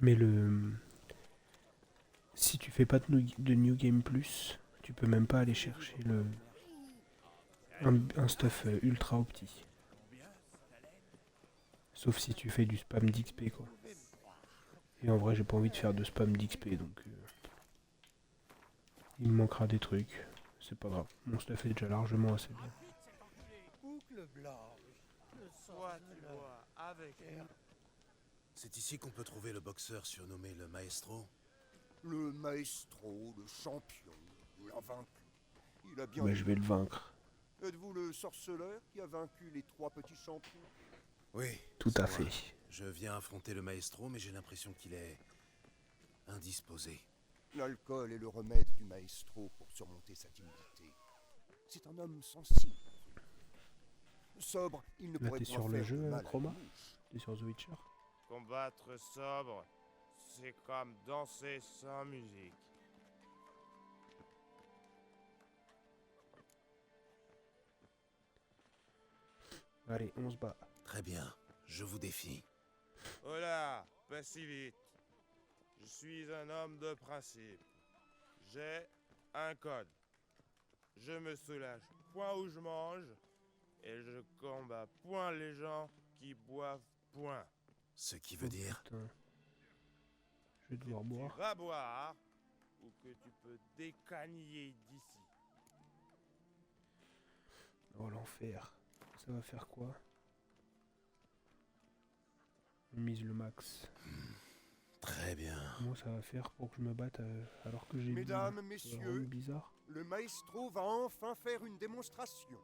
Mais si tu fais pas de New Game Plus, tu peux même pas aller chercher un stuff ultra opti. Sauf si tu fais du spam d'XP quoi. Et en vrai j'ai pas envie de faire de spam d'XP donc il me manquera des trucs. C'est pas grave, mon stuff est déjà largement assez bien. C'est ici qu'on peut trouver le boxeur surnommé le Maestro. Le maestro, le champion, l'a vaincu. Il a bien Bah je vais le mérité. vaincre. Êtes-vous le sorceleur qui a vaincu les trois petits champions? Oui, Tout c'est à moi. fait. Je viens affronter le Maestro, mais j'ai l'impression qu'il est indisposé. L'alcool est le remède du maestro pour surmonter sa timidité. C'est un homme sensible. Sobre, il ne Là pourrait t'es point sur le faire de jeu mal à Chroma? une mouche. T'es sur The Witcher? Combattre sobre, c'est comme danser sans musique. Allez, on se bat. Très bien, je vous défie. Oh là, pas si vite. Je suis un homme de principe. J'ai un code. Je me soulage point où je mange et je combats point les gens qui boivent point. Ce qui veut Oh dire... putain. Je vais Que devoir tu boire. vas boire ou que tu peux décaniller d'ici. Oh l'enfer. Ça va faire quoi? On mise le max. Très bien. Comment ça va faire pour que je me batte alors que j'ai Mesdames, Ça va messieurs, rendre bizarre. le maestro va enfin faire une démonstration.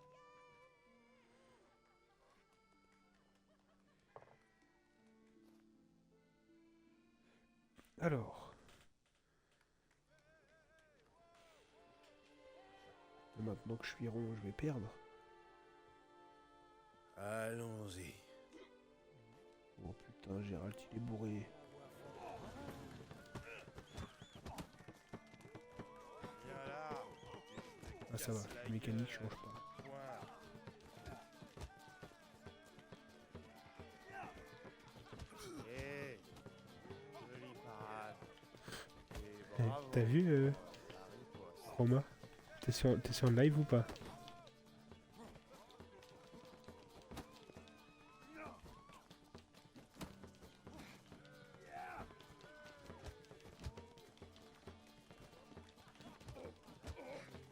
Alors. Maintenant que je suis rond, je vais perdre. Allons-y. Oh putain, Gérald il est bourré. Viens là. Ah ça va, la mécanique change pas. Point. Hé, jolie parade. Et bravo. T'as vu La riposte. Roma? T'es sur le live ou pas?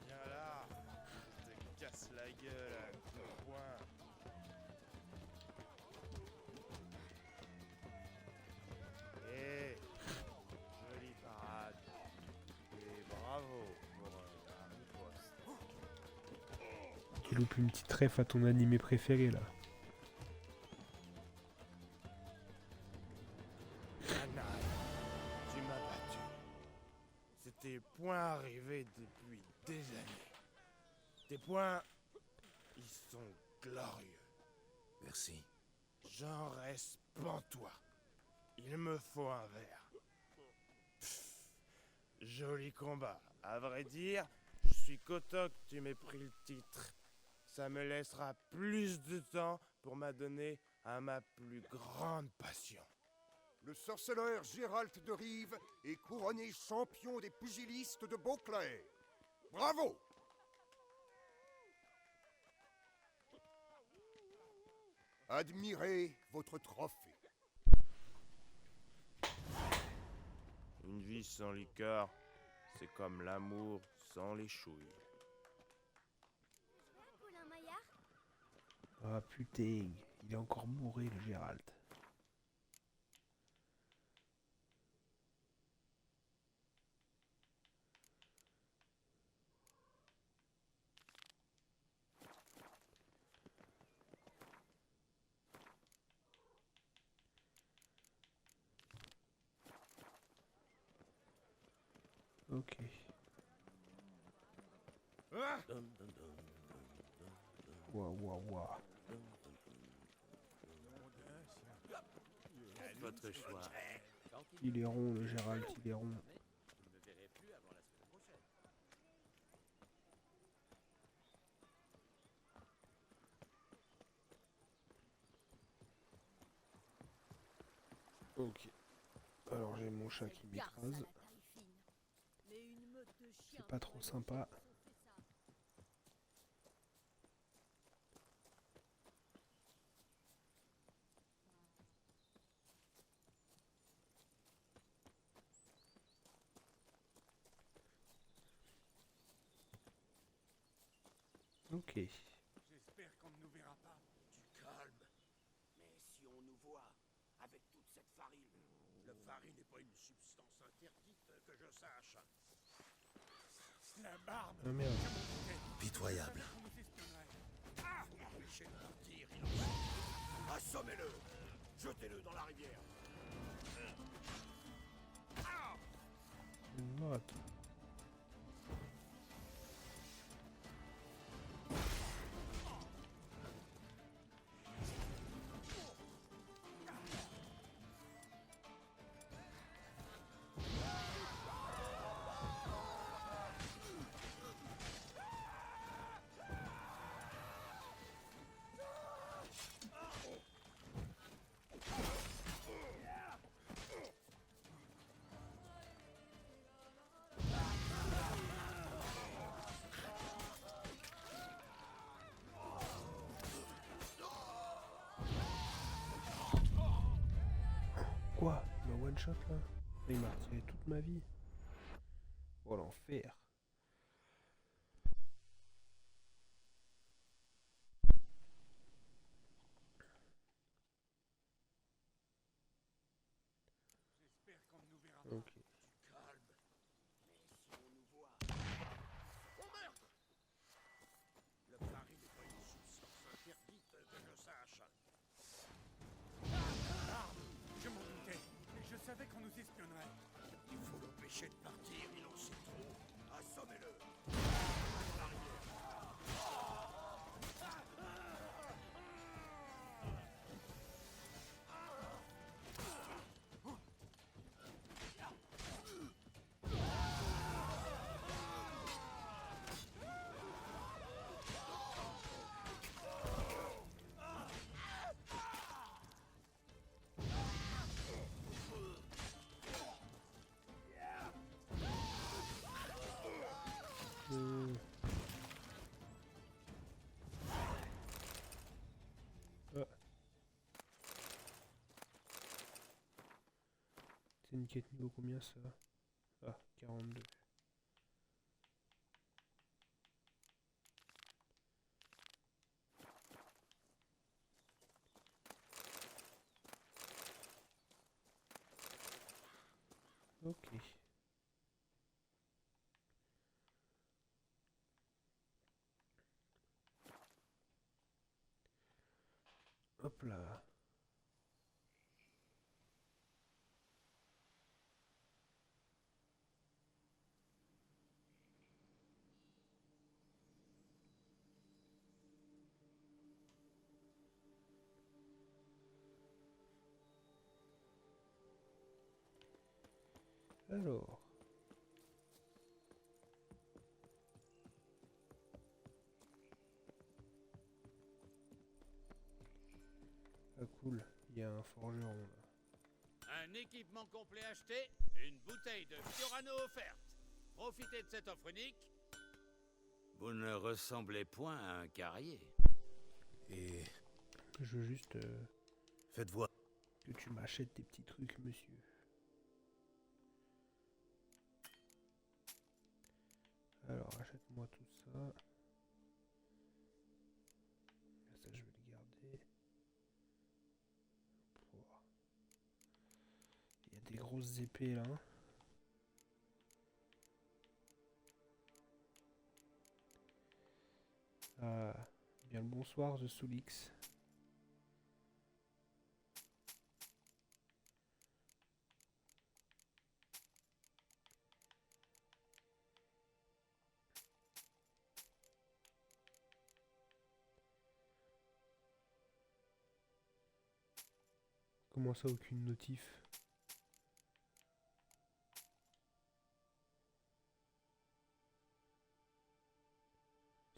Viens là. Je te casse la gueule à coups de poing. Hé, jolie parade. Et bravo pour la riposte. Tu loupes une petite ref à ton animé préféré là. Canaille, tu m'as battu. C'était points arrivés depuis des années. Tes points, ils sont glorieux. Merci. J'en reste pantois. Il me faut un verre. Pff, joli combat. À vrai dire, je suis content que tu m'aies pris le titre. Ça me laissera plus de temps pour m'adonner à ma plus grande passion. Le sorceleur Gérald de Rive est couronné champion des pugilistes de Beauclair. Bravo! Admirez votre trophée. Une vie sans liqueur, c'est comme l'amour sans les chouilles. Colin Maillard? Ah putain, il est encore bourré le Gérald. Ok. Waouh, waouh, waouh. Votre choix. Il est rond le Gérald, il est rond. Ok. Alors j'ai mon chat qui m'écrase. C'est pas trop sympa. Ok. J'espère qu'on ne nous verra pas. Du calme. Mais si on nous voit, avec toute cette farine... La farine n'est pas une substance interdite que je sache. La barbe. Ah merde. Pitoyable. On nous espionnerait. Vous m'empêchez de partir, innocent. Assommez-le. Jetez-le dans la rivière. What? Quoi? Il m'a one shot là? Il m'a retiré toute ma vie. Oh l'enfer. J'espère qu'on ne nous verra pas. Ok. Du calme. Mais si on nous voit... Oh merde! La farine n'est pas une substance interdite que je sache. Barbe. Je m'en doutais. Et je savais qu'on nous espionnerait. Il faut l'empêcher de partir, il en sait trop. Assommez-le. Dans la rivière. Ah. C'est une quête niveau combien ça? Ah, 42. Ok. Hop là. Alors. Ah cool, il y a un forgeron là. Un équipement complet acheté, une bouteille de Fiorano offerte. Profitez de cette offre unique. Vous ne ressemblez point à un carrier. Et Je veux juste faites voir. que tu m'achètes tes petits trucs, monsieur. Alors, achète-moi tout ça. Là, ça, je vais le garder. Pouah. Il y a des grosses épées là. Ah, bien le bonsoir, The Soulix. Comment ça, aucune notif?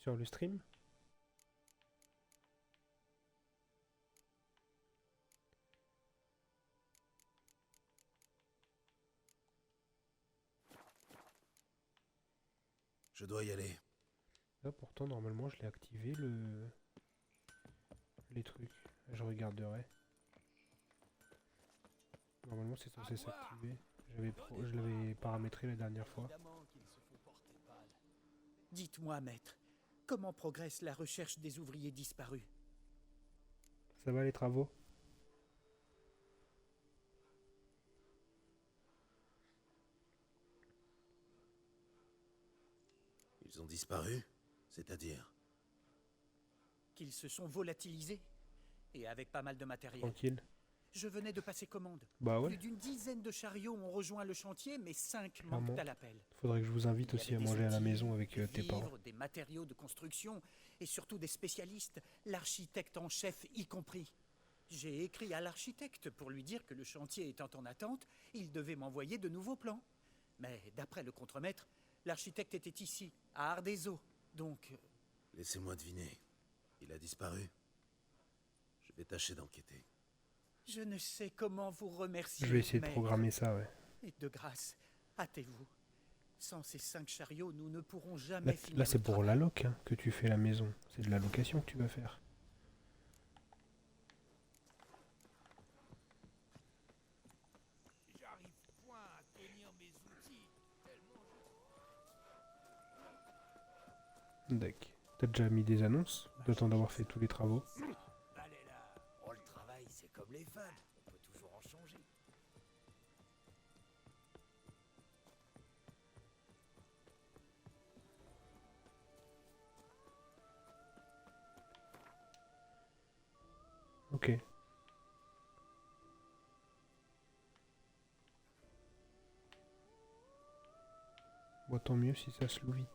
Sur le stream? Je dois y aller. Là, pourtant, normalement, je l'ai activé, les trucs. Je regarderai. Normalement, c'est censé s'activer. Je l'avais paramétré la dernière fois. Dites-moi, maître, comment progresse la recherche des ouvriers disparus? Ça va les travaux? Ils ont disparu? C'est-à-dire? Qu'ils se sont volatilisés, et avec pas mal de matériel. Tranquille. Je venais de passer commande. Bah ouais. Plus d'une dizaine de chariots ont rejoint le chantier, mais 5 Clairement. manquent à l'appel. Faudrait que je vous invite Il y aussi à avait des manger à la outils, maison avec des tes parents. vivres, des matériaux de construction, et surtout des spécialistes, l'architecte en chef y compris. J'ai écrit à l'architecte pour lui dire que le chantier étant en attente, il devait m'envoyer de nouveaux plans. Mais d'après le contremaître, l'architecte était ici, à Ardezzo, donc... Laissez-moi deviner. Il a disparu? Je vais tâcher d'enquêter. Je ne sais comment vous remercier. Je vais essayer de mais- programmer ça, ouais. Et de grâce, hâtez-vous. Sans ces 5 chariots, nous ne pourrons jamais Là, finir là, c'est le pour travail. la loc hein, que tu fais la maison. C'est de la location que tu vas faire. J'arrive point à tenir mes outils, tellement D'accord. T'as déjà mis des annonces? Le temps d'avoir fait tous les travaux. Allez là. Oh, le travail, c'est comme les femmes. On peut toujours en changer. Ok. Bon, tant mieux si ça se loue vite.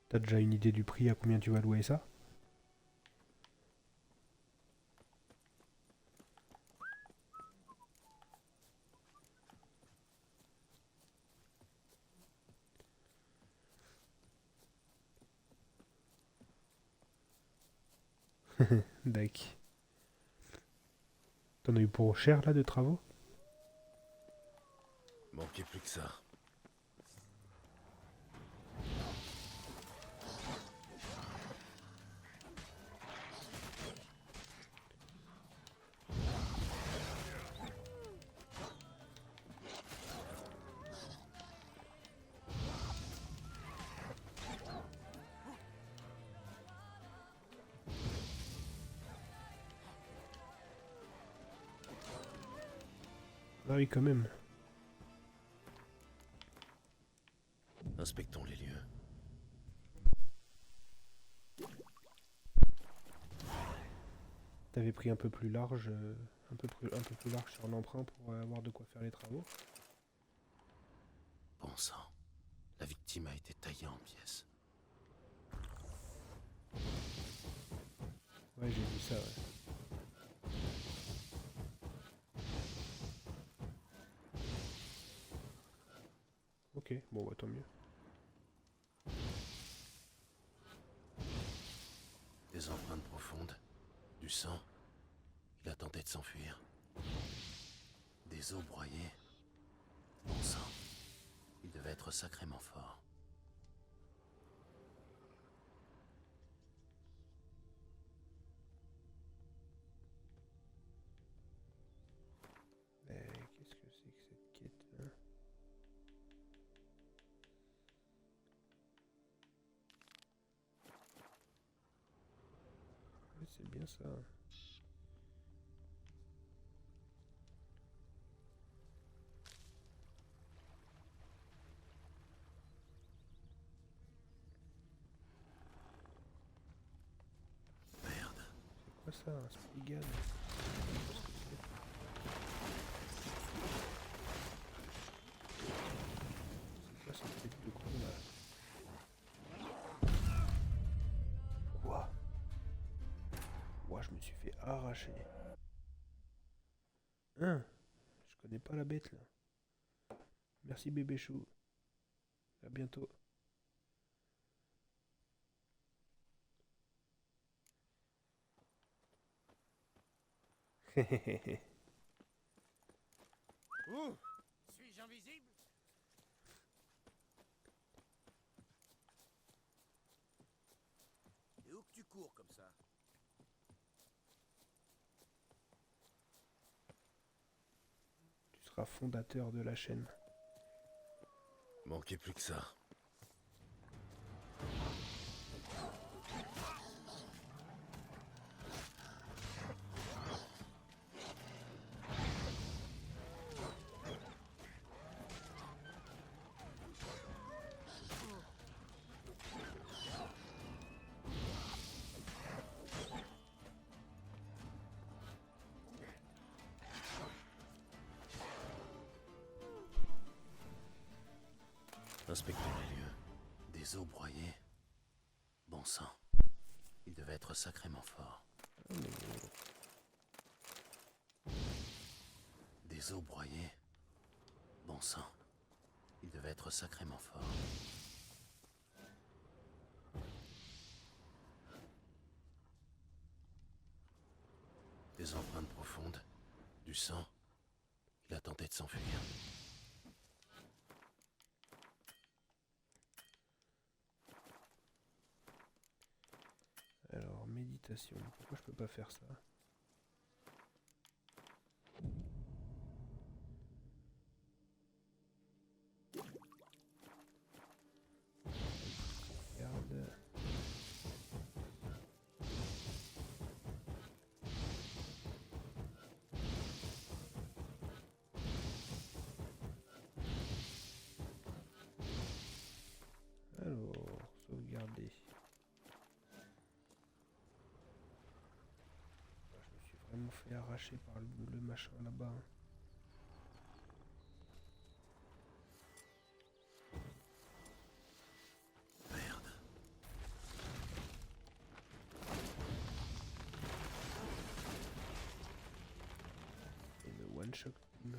T'as déjà une idée du prix à combien tu vas louer ça? Dac. T'en as eu pour cher là de travaux? Manquait plus que ça. Ah oui, quand même. Inspectons les lieux. T'avais pris un peu plus large, un peu plus large sur l'emprunt pour avoir de quoi faire les travaux. Bon sang. La victime a été taillée en pièces. Ouais, j'ai vu ça, ouais. Ok, bon, bah tant mieux. Des empreintes profondes. Du sang. Il a tenté de s'enfuir. Des os broyés. Bon sang. Il devait être sacrément fort. Mais qu'est-ce que c'est que cette quête là? Ouais, c'est bien ça. Merde. C'est quoi ça, un Spriggan? C'est quoi cette tête de con là? Quoi? Ouah, je me suis fait arracher. Hein? Je connais pas la bête là. Merci bébé chou. À bientôt. Suis-je en visite? court comme ça. Tu seras fondateur de la chaîne. Manquait plus que ça. Inspectons les lieux. Des os broyés. Bon sang. Il devait être sacrément fort. Des os broyés. Bon sang. Il devait être sacrément fort. Des empreintes profondes. Du sang. Il a tenté de s'enfuir. Alors, méditation. Pourquoi je peux pas faire ça? Regarde. Alors, sauvegarder. Je me suis vraiment fait arracher par le machin là-bas. Merde. Une one shot kill.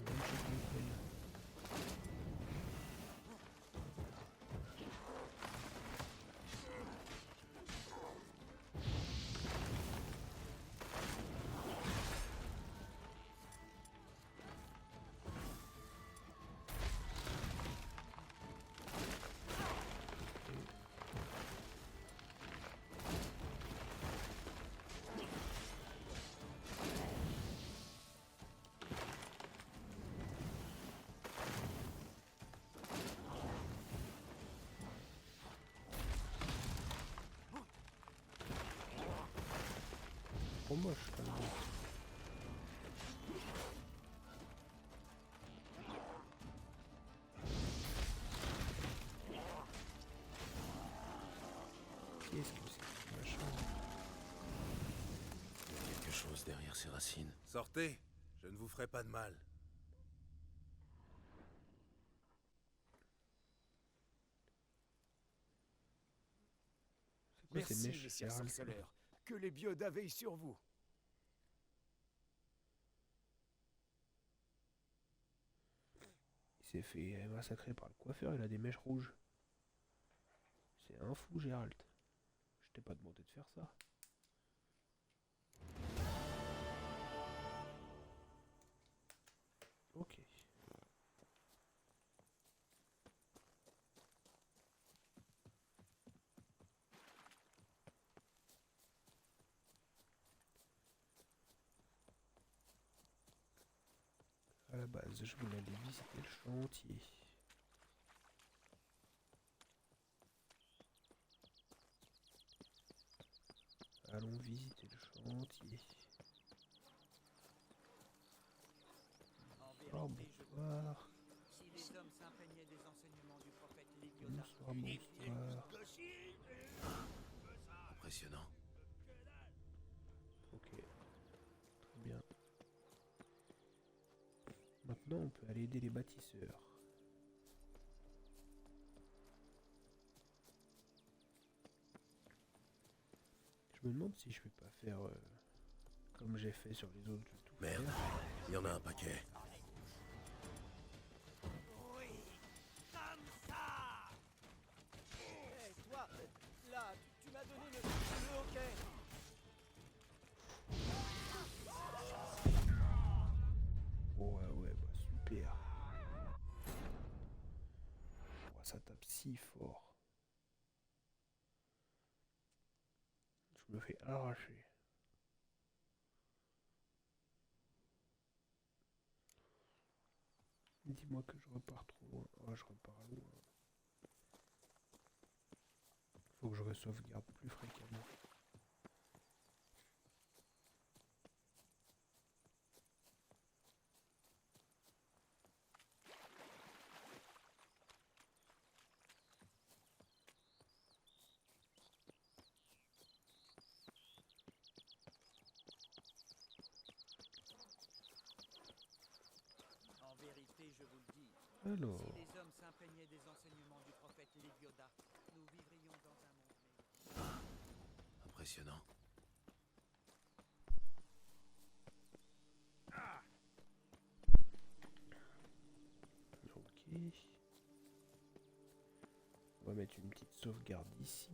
Trop moche quand même. Qu'est-ce que c'est que ce machin? Il y a quelque chose derrière ces racines. Sortez, je ne vous ferai pas de mal. C'est quoi ces Merci, mèches messieurs Gérald? sorceleurs. Que les biodas veillent sur vous. Il s'est fait massacrer par le coiffeur, il a des mèches rouges. C'est un fou, Gérald. Je t'ai pas demandé de faire ça. Ok. À la base, je voulais aller visiter le chantier. Allons visiter le chantier. En Oh, vérité, je vous bonsoir. dis, si les hommes s'imprégnaient des enseignements du prophète Bonsoir, Léguioda, bonsoir. Impressionnant. Ok. Très bien. Maintenant, on peut aller aider les bâtisseurs. Je me demande si je vais pas faire comme j'ai fait sur les autres. Tout Merde, faire. il y en a un paquet. Hé, toi, là, tu m'as donné le hockey. Ouais, bah super. Oh, ça tape si fort. Je Je me fais arracher. Dis-moi que je repars trop loin. Oh, je repars loin. Faut que je sauvegarde plus fréquemment. En vérité, je vous le dis, Alors, si les hommes s'imprégnaient des enseignements du prophète Lévioda, nous vivrions dans un monde meilleur. Impressionnant. ok. On va mettre une petite sauvegarde ici.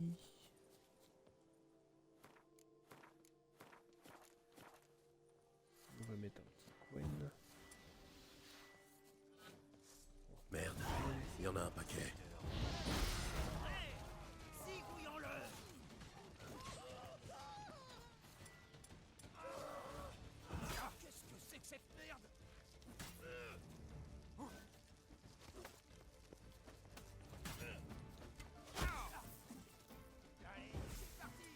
On va mettre un petit coin. Merde, il y en a un paquet. Zigouillons-le! Qu'est-ce que c'est que cette merde? Allez, c'est parti!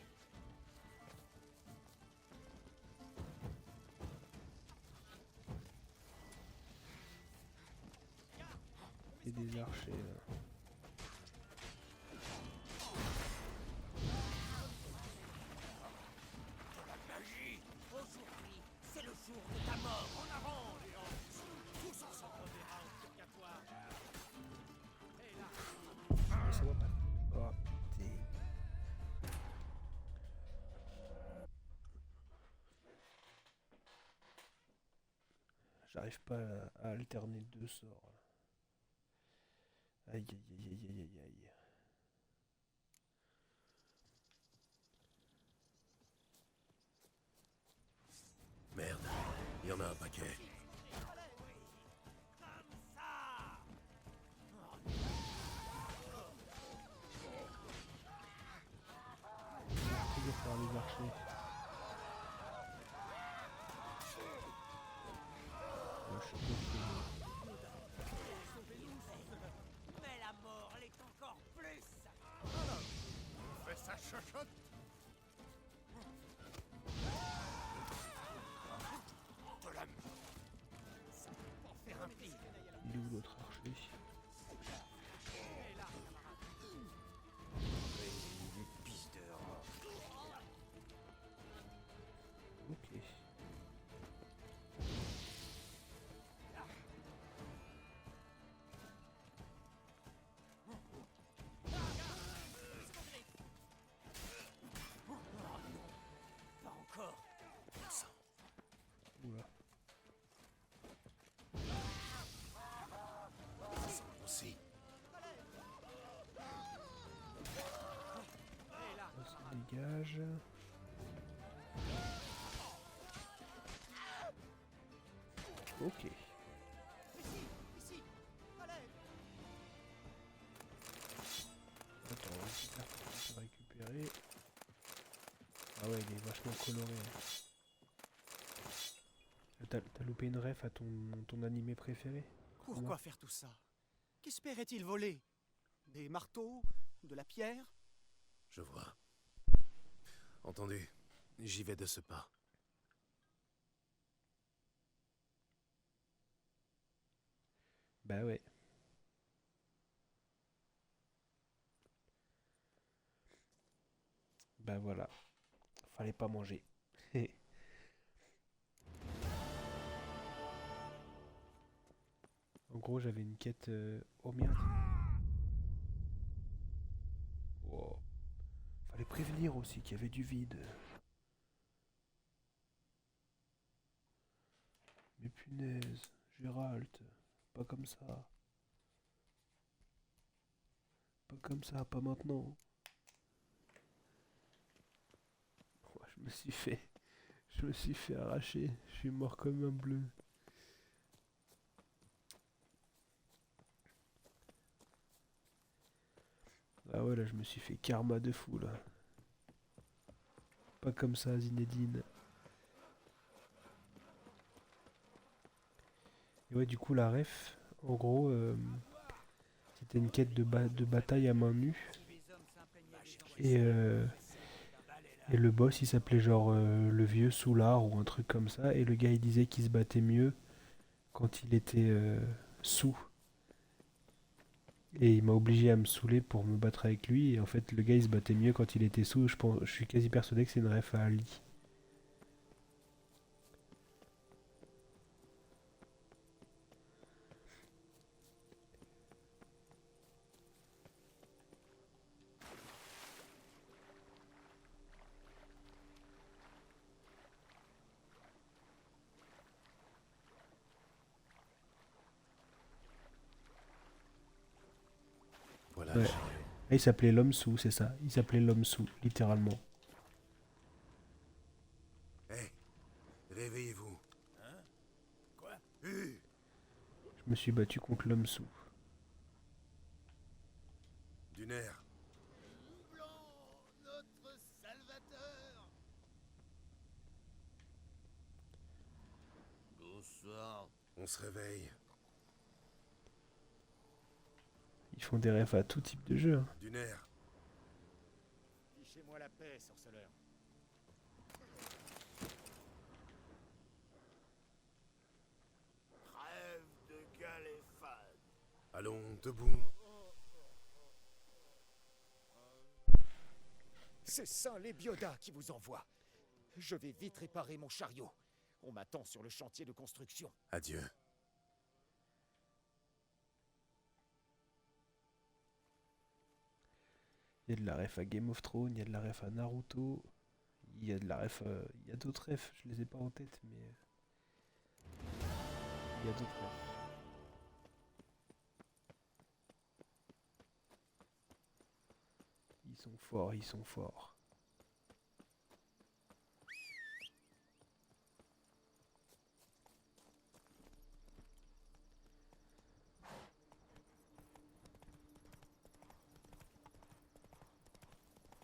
Et des archers là. Magie! Aujourd'hui, c'est le jour de ta mort! En avant, les hanches! Tous ensemble, on verra au purgatoire! Et là, Laissez-moi pas. Oh, t'es- J'arrive pas à alterner deux sorts. Aïe aïe aïe aïe aïe aïe aïe. Merde, il y en a un paquet. Toujours par les archers. Moi, je suis bloqué. mais la mort l'est encore plus! Fais ça, chochotte. De la Pour faire un pli! Il est où l'autre archer? Ok. Pas encore! Bon sang. Oula. Ça sent aussi. On se dégage. Ok. Ici! Allez! Attends, on va faire récupérer. Ah ouais, il est vachement coloré. T'as loupé une ref à ton animé préféré? Pourquoi faire tout ça? Qu'espérait-il voler? Des marteaux? De la pierre? Je vois. Entendu. J'y vais de ce pas. Bah ouais. Bah voilà. Fallait pas manger. En gros, j'avais une quête... Oh merde. Oh. Fallait prévenir aussi qu'il y avait du vide. Mais punaise, Gérald, pas comme ça. Pas comme ça, pas maintenant. Oh, je me suis fait arracher. Je suis mort comme un bleu. Ah ouais, là, je me suis fait karma de fou, là. Pas comme ça, Zinedine. Et ouais, du coup, la ref, en gros, c'était une quête de bataille à main nue. Et le boss, il s'appelait genre le vieux Soulard ou un truc comme ça. Et le gars, il disait qu'il se battait mieux quand il était sous. Et il m'a obligé à me saouler pour me battre avec lui. Et en fait, le gars, il se battait mieux quand il était sous. Je suis quasi persuadé que c'est une ref à Ali. Voilà Ouais. le chariot. Et il s'appelait l'homme sous, c'est ça. Il s'appelait l'homme sous, littéralement. Hé, réveillez-vous. Je me suis battu contre l'homme sous. Du nerf. Notre salvateur. Bonsoir. On se réveille. Ils font des refs à tout type de jeu. Hein. Du nerf. Fichez-moi la paix, sorceleur. Trêve de galéphade. Allons, debout. C'est Saint Lébioda qui vous envoie. Je vais vite réparer mon chariot. On m'attend sur le chantier de construction. Adieu. Il y a de la ref à Game of Thrones, il y a de la ref à Naruto, il y a de la ref, il y a d'autres refs, je les ai pas en tête, mais il y a d'autres refs. Ils sont forts, ils sont forts.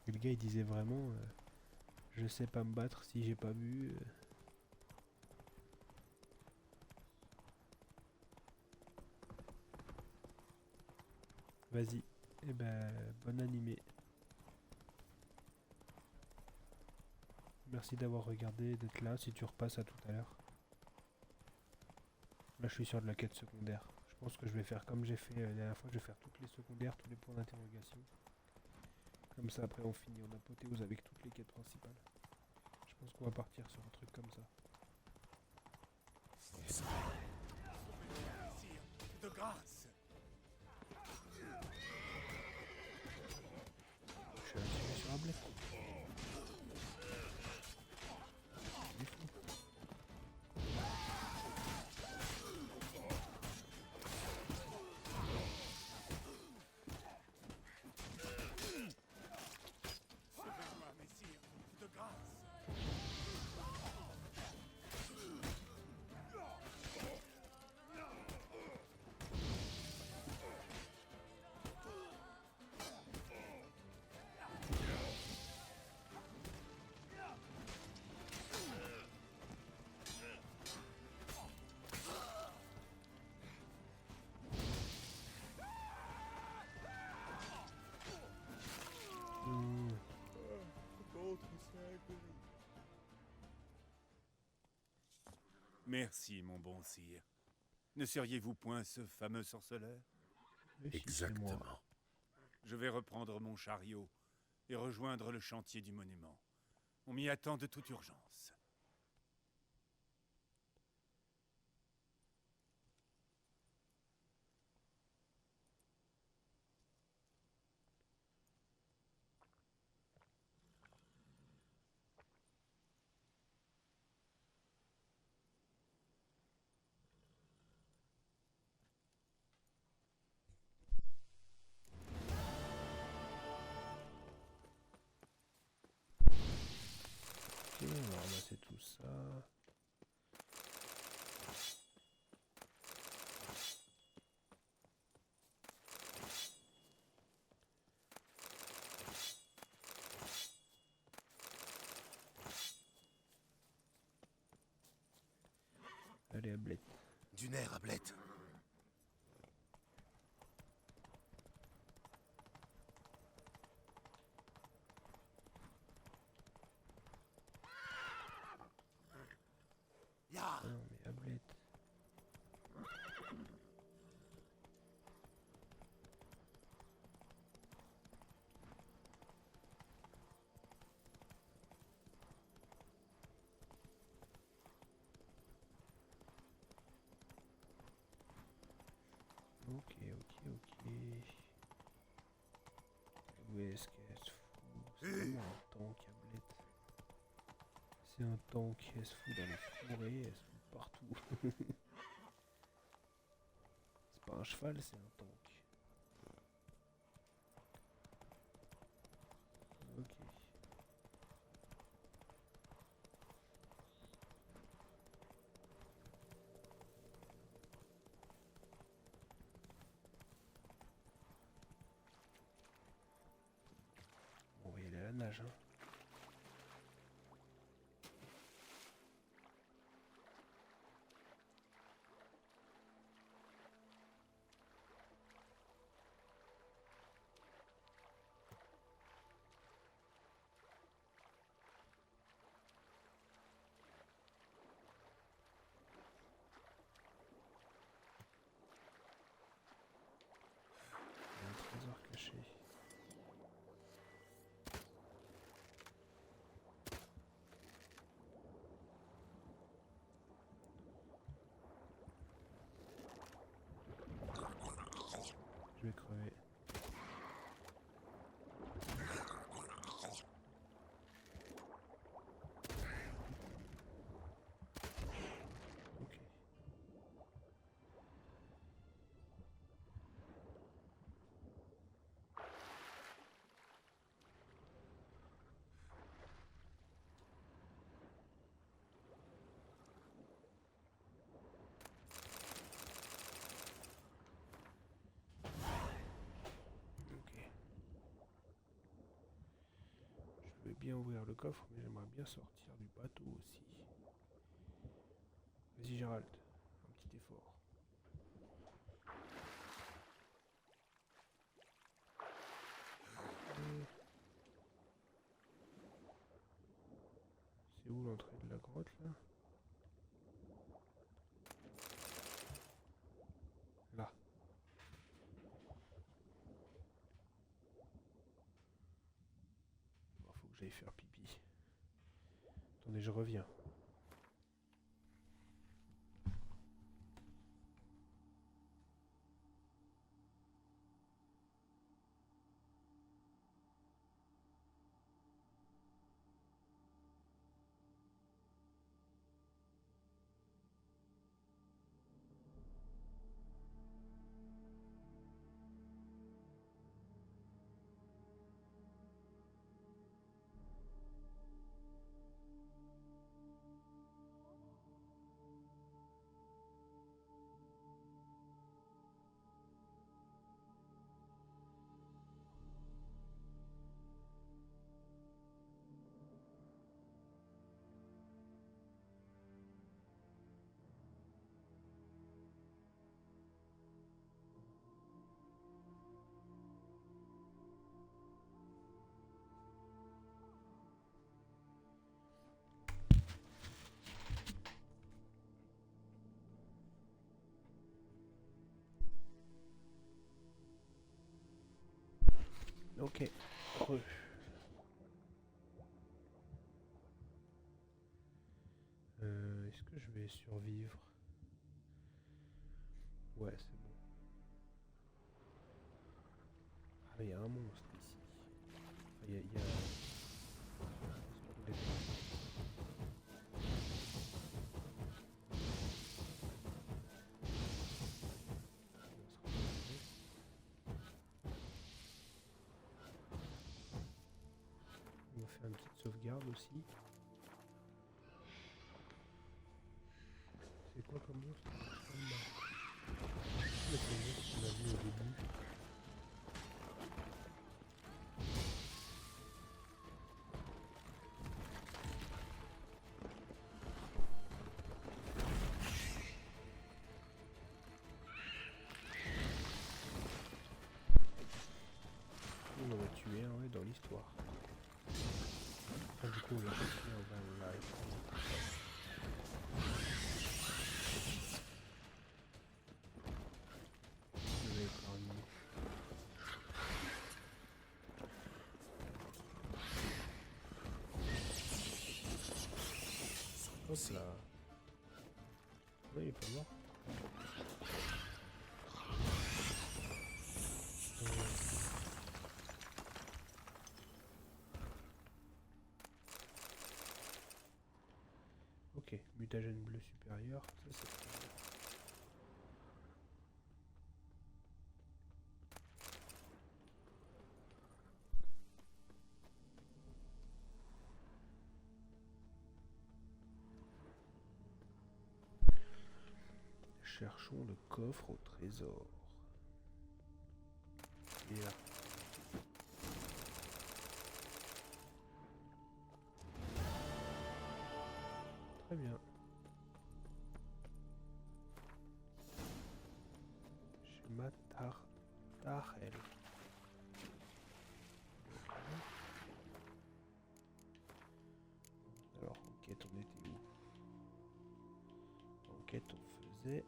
Et le gars il disait vraiment je sais pas me battre si j'ai pas bu. Vas-y. Eh ben bon animé. Merci d'avoir regardé, d'être là, si tu repasses à tout à l'heure. Là je suis sur de la quête secondaire. Je pense que je vais faire comme j'ai fait la dernière fois, je vais faire toutes les secondaires, tous les points d'interrogation. Comme ça après on finit en apothéose avec toutes les quêtes principales. Je pense qu'on va partir sur un truc comme ça. De grâce. Je suis attiré sur un blé. Sauvez-moi, messire. De grâce. Merci, mon bon sire. Ne seriez-vous point ce fameux sorceleur? Oui, si, c'est moi. Exactement. Je vais reprendre mon chariot et rejoindre le chantier du monument. On m'y attend de toute urgence. Ok, on va ramasser tout ça. Allez, à Bled. Du nerf à Bled. Ya. Ah non, mais à Bled. Ok, ok, ok. Où est-ce qu'elle se fout? C'est vraiment un tank à Bled. C'est un tank, elle se fout dans les forêts, elle se fout partout. C'est pas un cheval, c'est un tank. Ok. Bon, on va y aller à la nage, hein. Il y a un trésor caché. Je vais crever. Ok. Ok. Je veux bien ouvrir le coffre, mais j'aimerais bien sortir du bateau aussi. Vas-y Gérald, un petit effort. C'est où l'entrée de la grotte là? Là. Bon, faut que j'aille faire pipi. Attendez, je reviens. Ok. Est-ce que je vais survivre? Ouais, c'est bon. Ah, il y a un monstre ici. Enfin, il y a... On va faire une petite sauvegarde aussi. C'est quoi comme monstre? C'est le monstre qu'on a vu au début. on va continuer, on va l'arrêter. Je vais épargner. Hop là. Ouais, il est pas mort. Ok, mutagène bleu supérieur, ça c'est très bien. Cherchons le coffre au trésor. Et là. Très bien. Schéma Tahel. Alors, enquête, on était où? Enquête, on faisait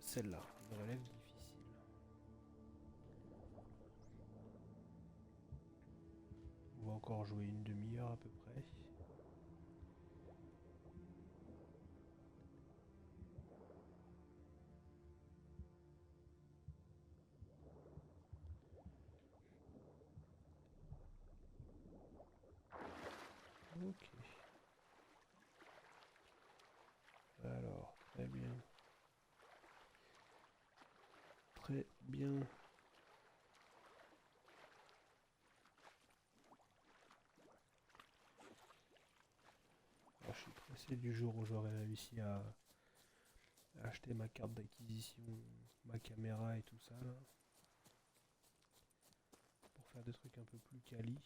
celle-là, une relève difficile. On va encore jouer une demi-heure à peu près. Ok. Alors, très bien. Très bien. Alors, je suis pressé du jour où j'aurai réussi à acheter ma carte d'acquisition, ma caméra et tout ça là. Pour faire des trucs un peu plus quali.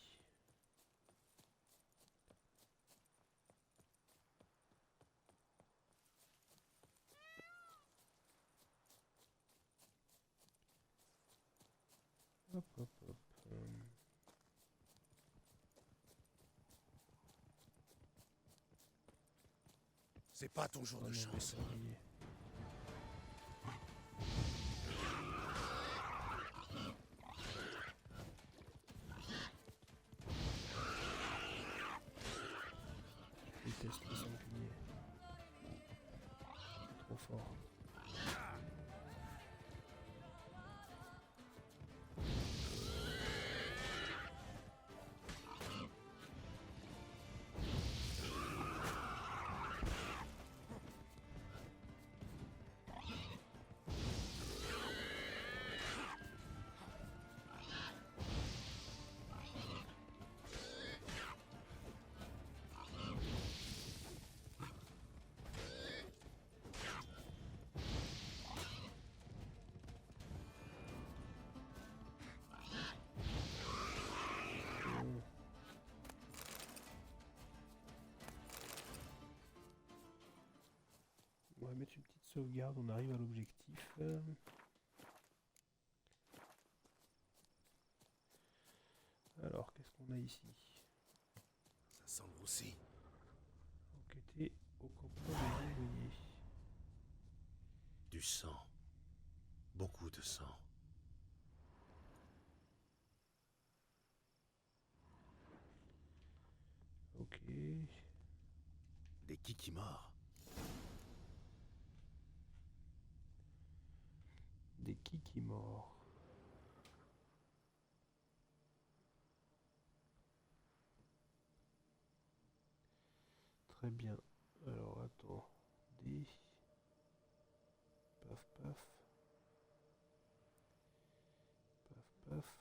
Hop, hop, hop. C'est pas ton jour de chance. Je déteste les sangliers. Trop fort. On va mettre une petite sauvegarde, on arrive à l'objectif. Alors, qu'est-ce qu'on a ici? Ça sent le roussi. Enquêter au campement des ouvriers. Du sang. Beaucoup de sang. Ok. Des kikimores. Des kikimores. Très bien. Alors, attends. Des... Paf, paf. Paf, paf.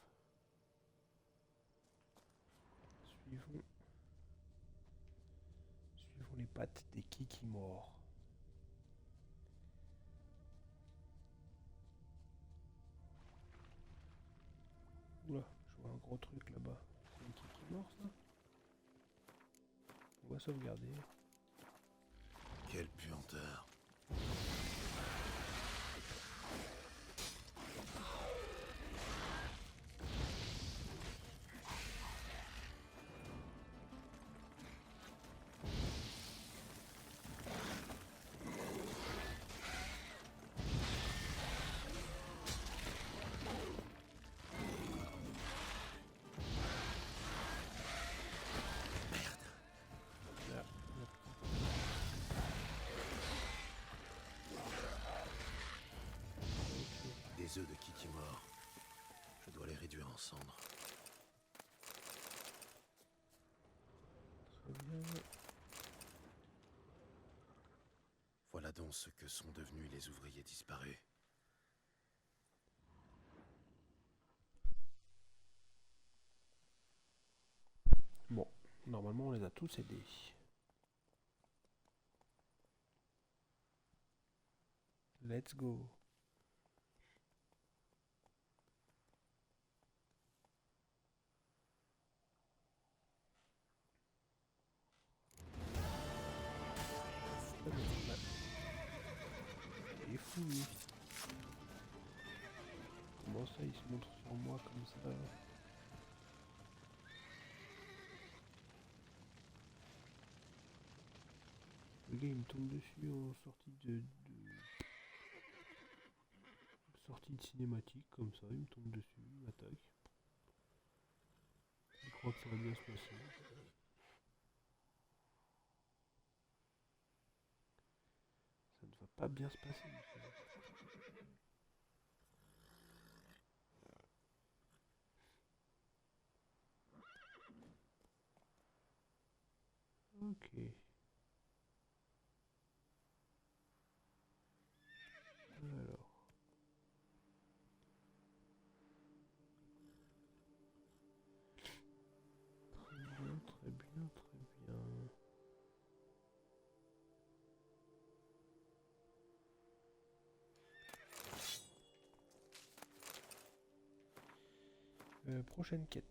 Suivons. Suivons les pattes des kikimores. Oula, je vois un gros truc là-bas. C'est un kikimore ça? On va sauvegarder. Quelle puanteur. bien. Voilà donc ce que sont devenus les ouvriers disparus. Bon, normalement on les a tous aidés. Let's go. Il est fou lui. Comment ça il se montre sur moi comme ça? Le gars il me tombe dessus en sortie de cinématique comme ça, il me tombe dessus, il m'attaque. Je crois que ça va bien se passer. Ça ne va pas bien se passer. Ok. Alors. Très bien, très bien, très bien. Prochaine quête.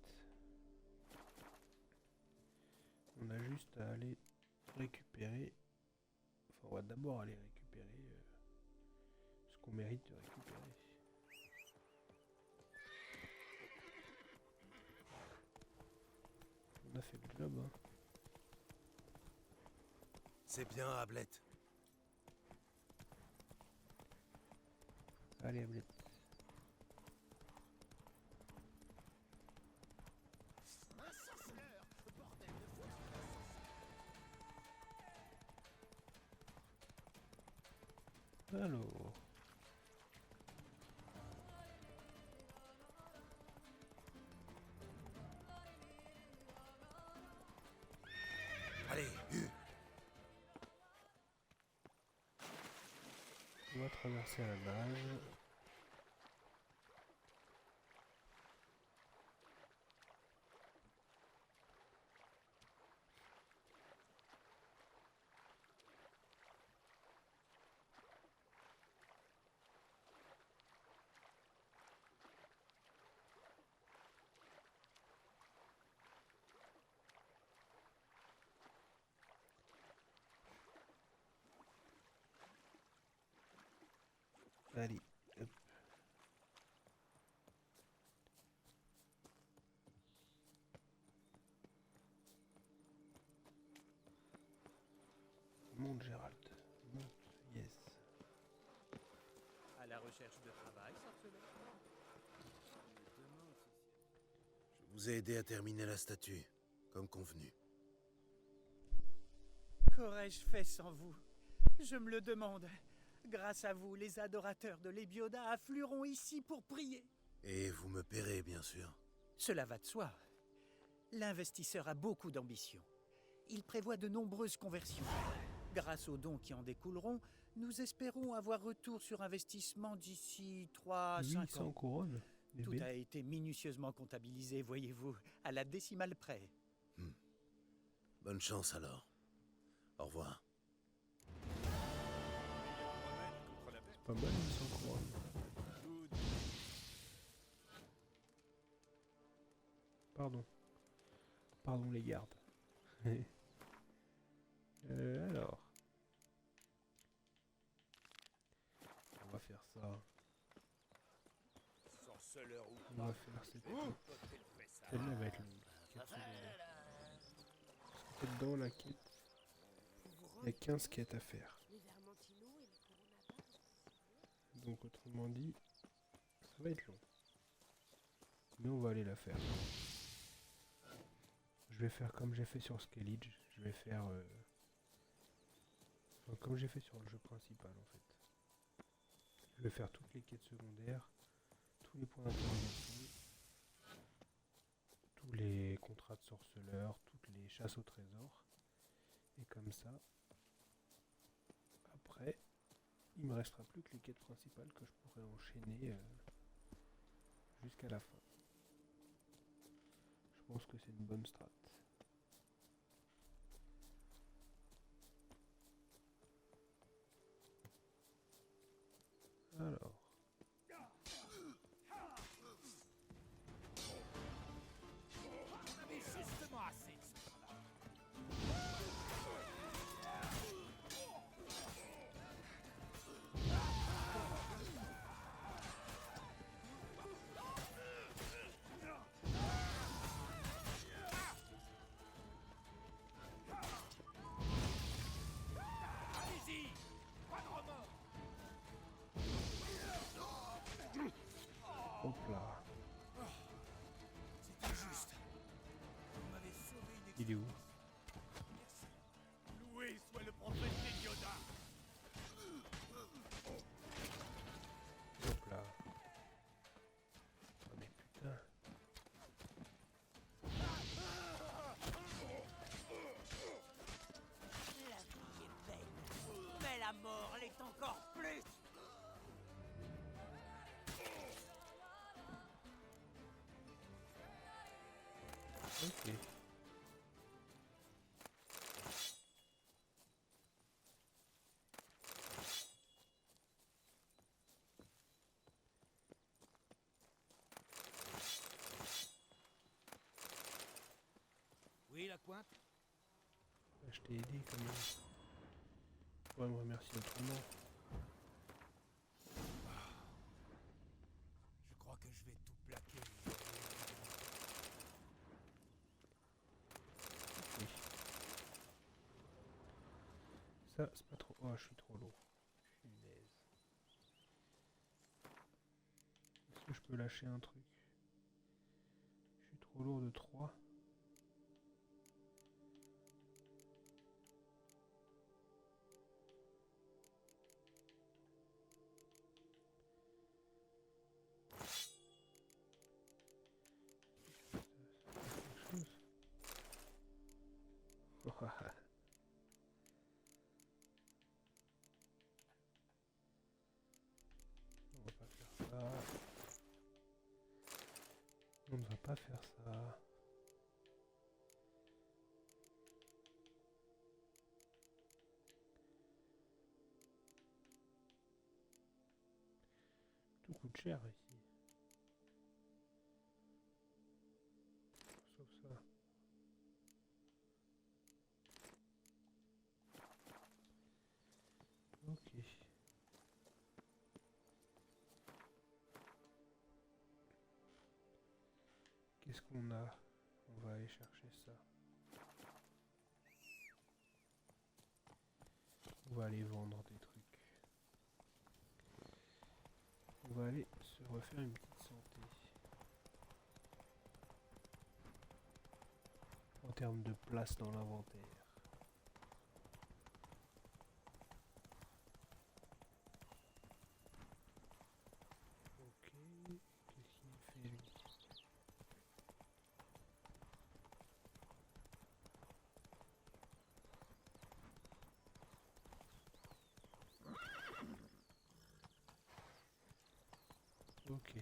On a juste à aller récupérer. Enfin, on va d'abord aller récupérer ce qu'on mérite de récupérer. On a fait le job, hein. C'est bien, Ablette. Allez, Hamlet. Alors. Allez, On va traverser la nage. Allez, hop. Monte Gérald, monte, yes. À la recherche de travail, sorceleur. je vous ai aidé à terminer la statue, comme convenu. Qu'aurais-je fait sans vous? Je me le demande. Grâce à vous, les adorateurs de l'Ebioda afflueront ici pour prier. Et vous me paierez, bien sûr. Cela va de soi. L'investisseur a beaucoup d'ambition. Il prévoit de nombreuses conversions. Grâce aux dons qui en découleront, nous espérons avoir retour sur investissement d'ici 3 à 5 800 ans. couronnes. Tout Bébé. a été minutieusement comptabilisé, voyez-vous, à la décimale près. Bonne chance alors. Au revoir. Pas mal 800 couronnes. Pardon. Pardon les gardes. Alors. On va faire ça. On va faire cette quête. Celle-là va être longue. Quête secondaire. Parce que dans la quête, il y a 15 quêtes à faire. Donc autrement dit, ça va être long. Mais on va aller la faire. Je vais faire comme j'ai fait sur Skellige. Je vais faire enfin, comme j'ai fait sur le jeu principal en fait. Je vais faire toutes les quêtes secondaires, tous les points d'interrogation, tous les contrats de sorceleurs, toutes les chasses au trésor. ça. Après, il me restera plus que les quêtes principales que je pourrais enchaîner jusqu'à la fin. Je pense que c'est une bonne strat. Alors. Hop là. C'était juste. Vous m'avez sauvé une Il est où? Loué soit le prophète des Yoda. Hop là. Oh mais putain. La vie est belle, mais la mort l'est encore plus. Ok. Oui, la pointe. Je t'ai aidé quand même. Tu pourrais me remercier autrement. Je crois que je vais tout plaquer. Oui. Ça, c'est pas trop. Oh, je suis trop lourd. Punaise. Est-ce que je peux lâcher un truc? Je suis trop lourd de 3. On va pas faire ça. On ne va pas faire ça. Tout coûte cher ici. Sauf ça. Ok. Qu'est-ce qu'on a? On va aller chercher ça. On va aller vendre des trucs. On va aller se refaire une petite santé. En termes de place dans l'inventaire. Ok. Qu'est-ce qu'il fait lui? Ok.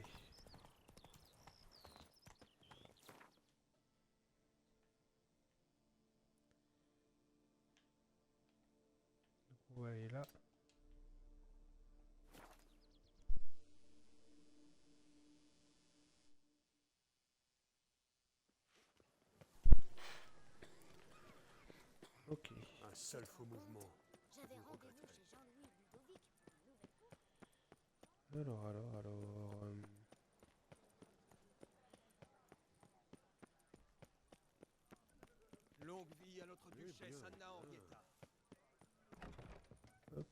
Donc on va aller là. Ok. Un seul faux mouvement. J'avais rendez-vous chez Jean-Louis Ludovic pour une nouvelle course. Alors. Longue vie à notre duchesse bien, Anna Henrietta. Hop.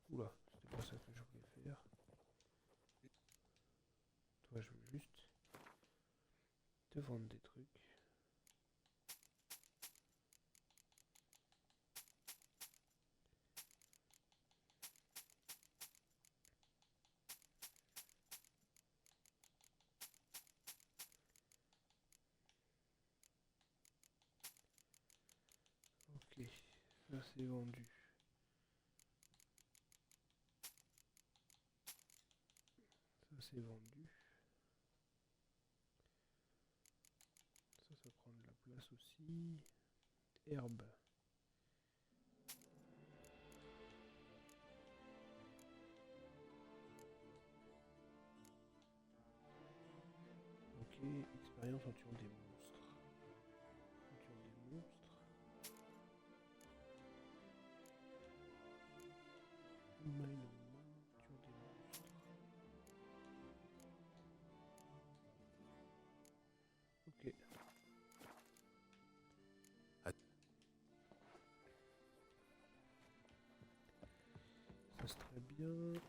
Oula, c'était pas ça que je voulais faire. Toi, je veux juste te vendre des trucs. Ça c'est vendu. Ça c'est vendu. Ça prend de la place aussi. Herbe. Ok, expérience en tuant des monstres. En tuant des monstres. Humain non humain, tuant des monstres. Ok. Ça c'est très bien.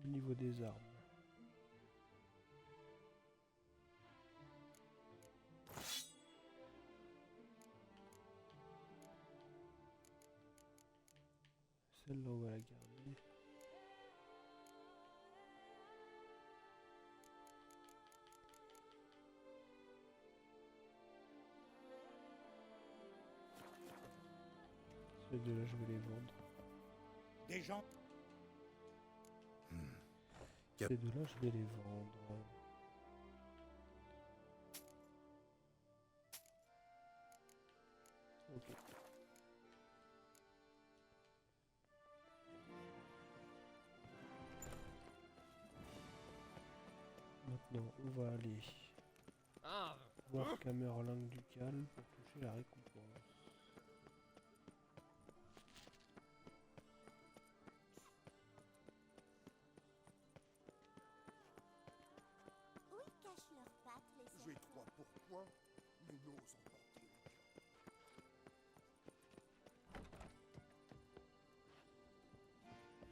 Au niveau des armes. Celle-là, on va la garder. Ces deux-là, je vais les vendre. Des gens. Ces deux-là, je vais les vendre. Ok. Maintenant, on va aller voir Camerlingue du Cal pour toucher la récompense. Où ils cachent leurs pattes, les J'ai serpents? 3 pourpoints, mais n'ose en porter aucun.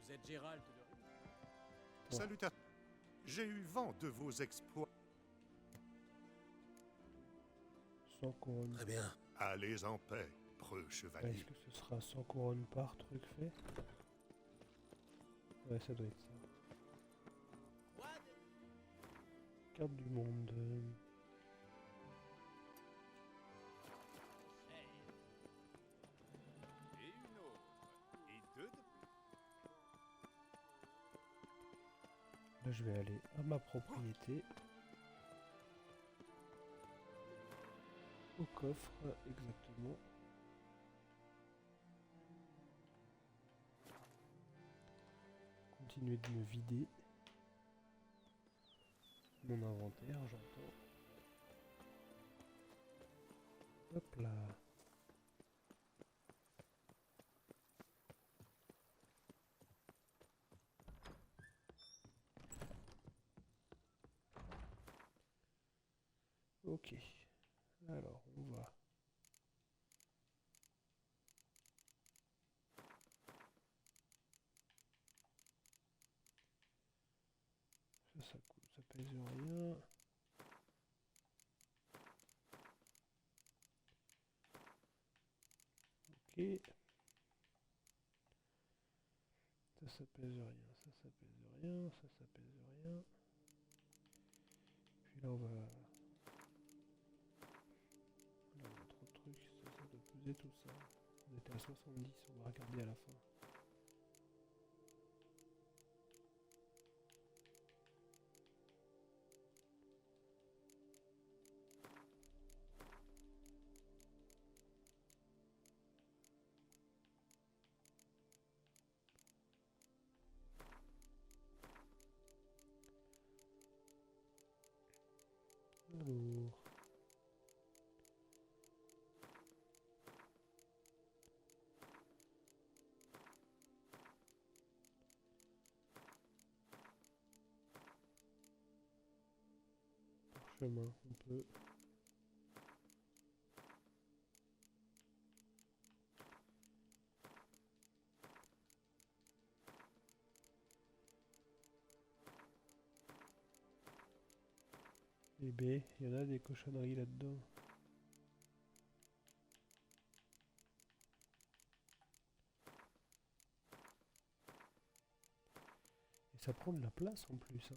Vous êtes Gérald de Rive? Salutations. J'ai eu vent de vos exploits. 100 couronnes. Très bien. Allez en paix, preux chevalier. Est-ce que ce sera 100 couronnes par truc fait? Ouais, ça doit être ça. Carte du monde. Et une autre. Et deux de Là, je vais aller à ma propriété. Au coffre, exactement. Continuer de me vider. Mon inventaire, j'entends. Hop là. Ok. Alors, on va. Ça pèse rien. Ok. Ça pèse rien. Ça pèse rien. Ça pèse rien. Puis là, on va. Là, on a trop de trucs. Ça doit peser tout ça. On était à 70. On va regarder à la fin. Alors. Chemin, on peut. Eh ben, il y en a des cochonneries là-dedans. Et ça prend de la place en plus, hein.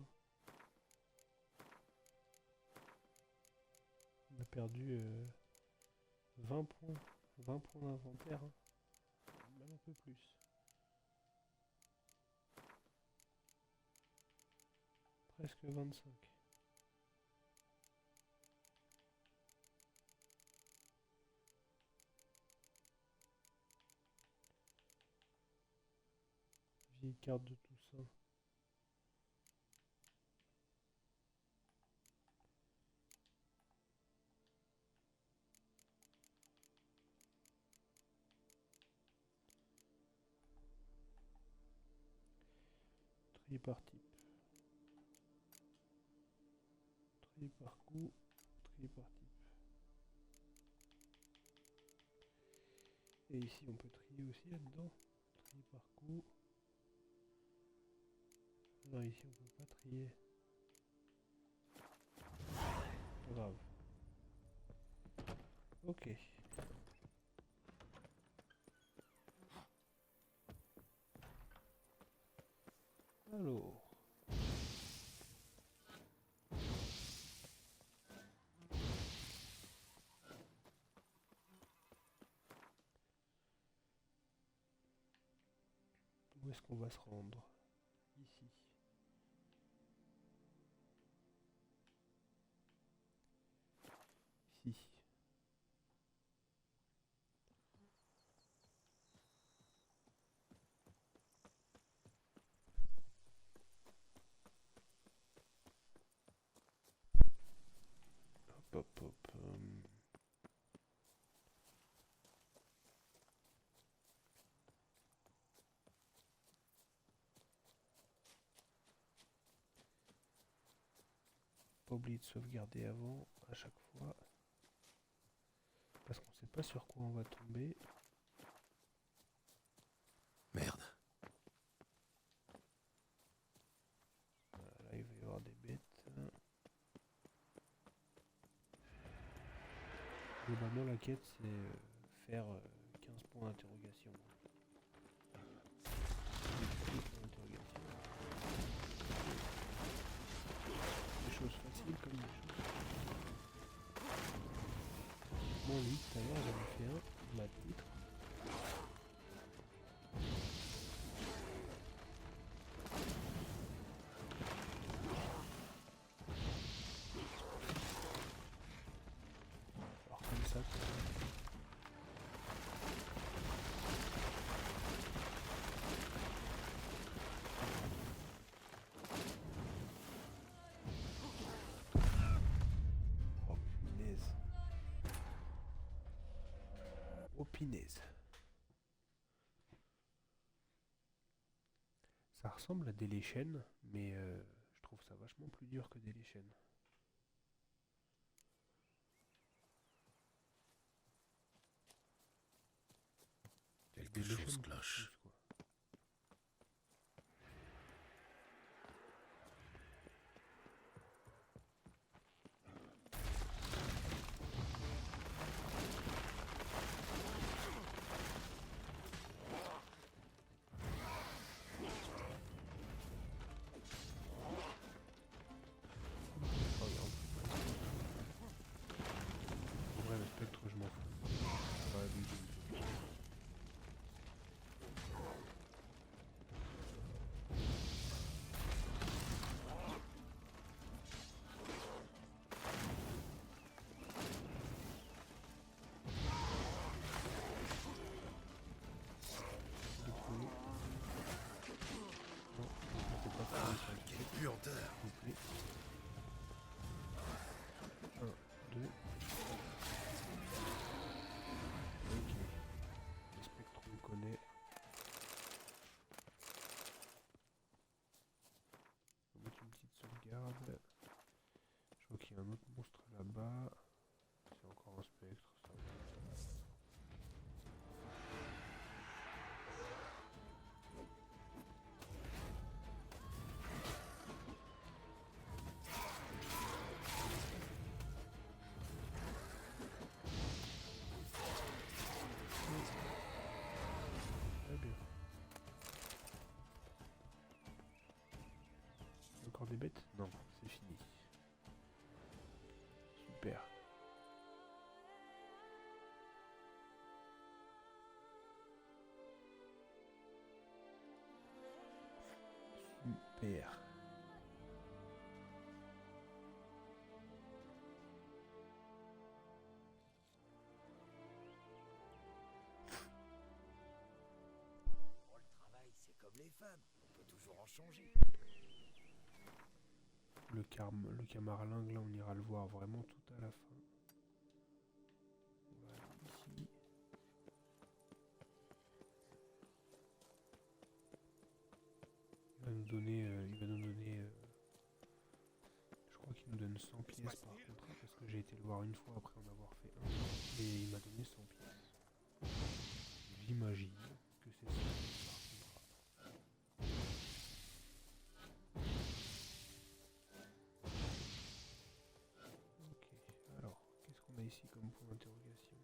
On a perdu 20 points. 20 points d'inventaire. Hein. Même un peu plus. Presque 25. Vieille carte de tout ça. Trier par type. Trier par coup. Trier par type. Et ici on peut trier aussi là-dedans. Trier par coup. Non, ici on peut pas trier. Pas grave. Ok. Alors. Où est-ce qu'on va se rendre? Ici. Ici. Hop, hop, hop. Pas oublier de sauvegarder avant, à chaque fois. Parce qu'on sait pas sur quoi on va tomber. Merde. Voilà, là il va y avoir des bêtes. Globalement la quête c'est faire 15 points d'interrogation. Des choses faciles comme des choses. Moi lui tout à l'heure j'avais fait un mat titre. Alors comme ça quoi. Oh punaise. Oh punaise. Ça ressemble à des léchènes, mais je trouve ça vachement plus dur que des léchènes. Quelque Des chose léchènes cloche. plus, quoi. Oh, regarde. En vrai, le spectre, je m'en fous. Ouais, lui, je me fais chier. Le premier. Non, je ne pas travailler sur le Quelle spectre, puanteur. s'il vous plaît. 1, 2. Ok. Le spectre, on le connaît. On va mettre une petite sauvegarde. Je vois qu'il y a un autre monstre là-bas. C'est encore un spectre, ça va. Très bien. Encore des bêtes? Non, c'est fini. Super. Père. Oh, le travail, c'est comme les femmes. On peut toujours en changer. Le camarlingue, là, on ira le voir vraiment tout à la fin. Voilà, ici. Il va nous donner, je crois qu'il nous donne 100 pièces par contrat, parce que j'ai été le voir une fois après en avoir fait un, et il m'a donné 100 pièces. J'imagine que c'est 100 pièces par contrat. Ok, alors, qu'est-ce qu'on a ici comme point d'interrogation?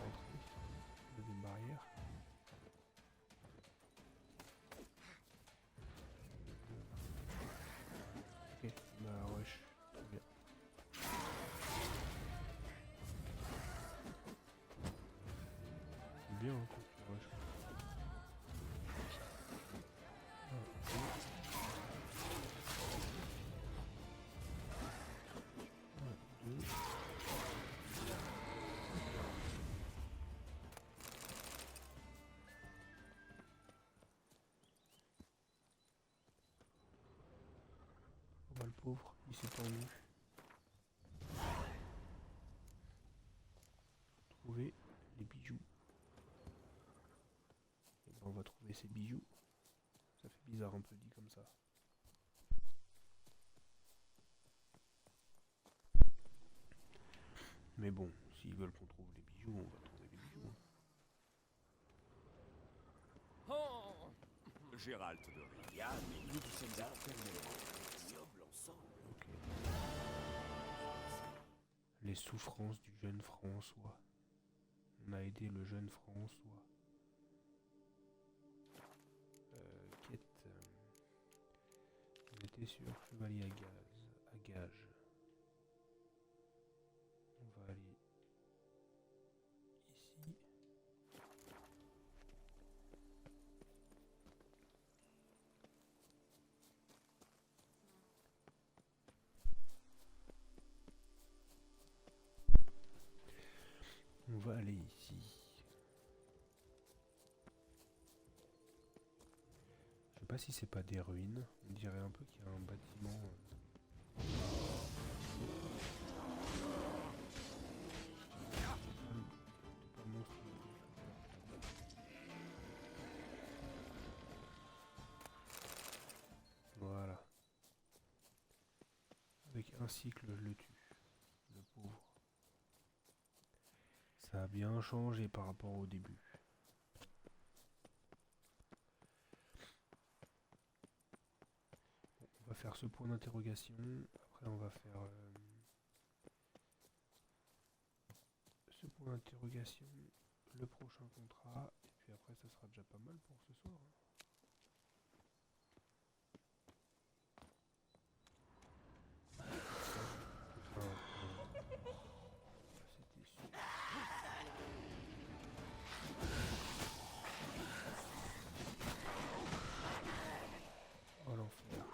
Entrée, il y a des barrières. Ok, bah rush, très bien. C'est bien hein, quand tu rush. Oh bah le pauvre, il s'est tendu. Trouver les bijoux. Et ben on va trouver ces bijoux. Ça fait bizarre un peu dit comme ça. Mais bon, s'ils veulent qu'on trouve les bijoux, on va trouver les bijoux. Oh Gérald de Rivia, mais nous sommes éternellement ignobles ensemble. Ok. Les souffrances du jeune François. On a aidé le jeune François. Quête. On était sur Chevalier à gage. On va aller ici. On va aller ici. Je sais pas si c'est pas des ruines. On dirait un peu qu'il y a un bâtiment. Pas monstrueux. Voilà. Avec un cycle, je le tue. Le pauvre. Ça a bien changé par rapport au début. Bon, on va faire ce point d'interrogation. Après, on va faire ce point d'interrogation, le prochain contrat. Et puis après, ça sera déjà pas mal pour ce soir. Hein. C'était sûr. Oh l'enfer.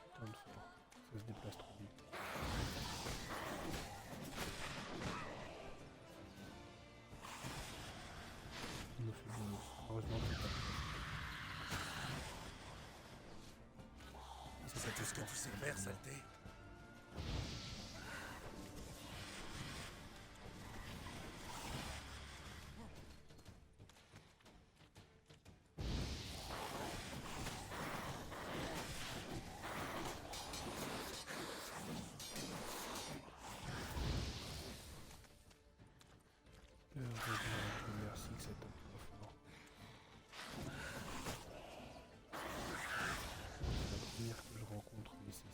Putain de fort. Ça se déplace trop vite. Il me fait bonus. Heureusement que pas. C'est tout ce que tu sais faire, saleté. Merci que ça tape pas fort. C'est la première que je rencontre, mais c'est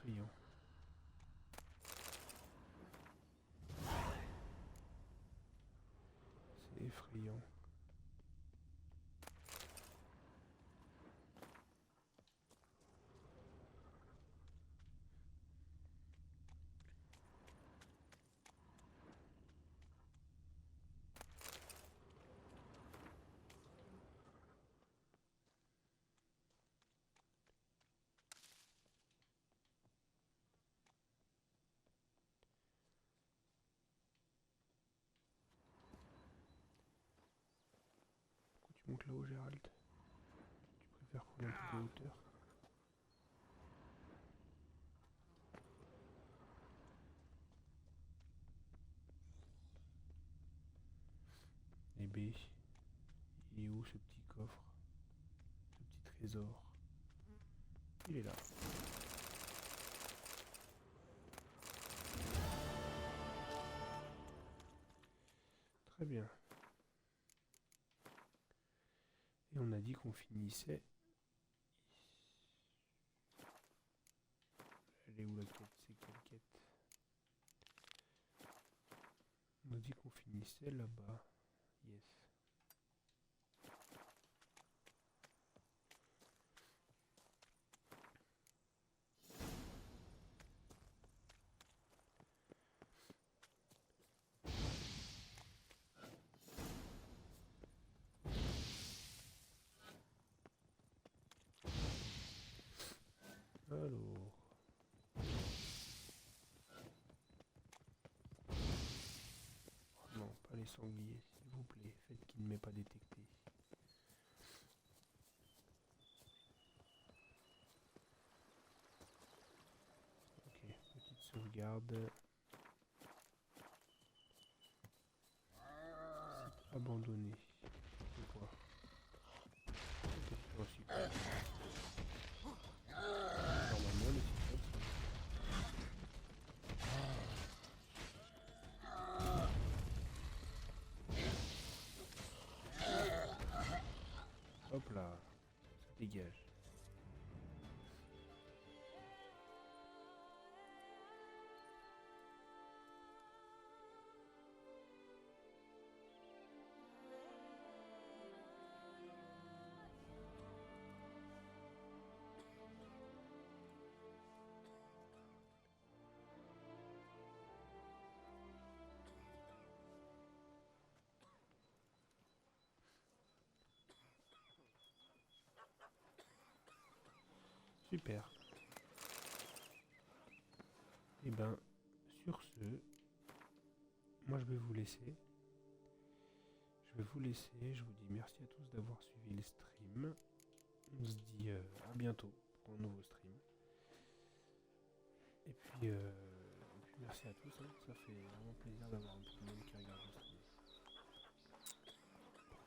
effrayant. C'est effrayant. Tu montes là-haut, Gérald? Tu préfères qu'on ait un peu de hauteur? Et B, il est où ce petit coffre? Ce petit trésor? Il est là. Très bien. Et on a dit qu'on finissait. Elle est où la quête? C'est quelle quête? On a dit qu'on finissait là-bas. Yes. Alors. Oh non, pas les sangliers, s'il vous plaît. Faites qu'il ne m'ait pas détecté. Ok, petite sauvegarde. Site abandonné. C'est quoi? C'est aussi quoi? Normalement, les sites web sont... Hop là, ça dégage. Super. Et ben, sur ce, moi je vais vous laisser. Je vous dis merci à tous d'avoir suivi les streams. On se dit à bientôt pour un nouveau stream. Et puis merci à tous, hein. Ça fait vraiment plaisir d'avoir un peu de monde qui regarde le stream.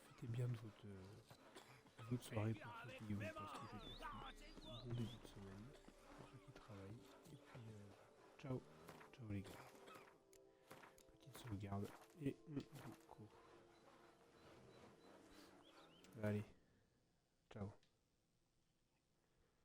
Profitez bien de votre soirée pour ceux qui vous postent bon début de semaine pour ceux qui travaillent. Et puis ciao les gars. Petite sauvegarde et on vous court. Allez.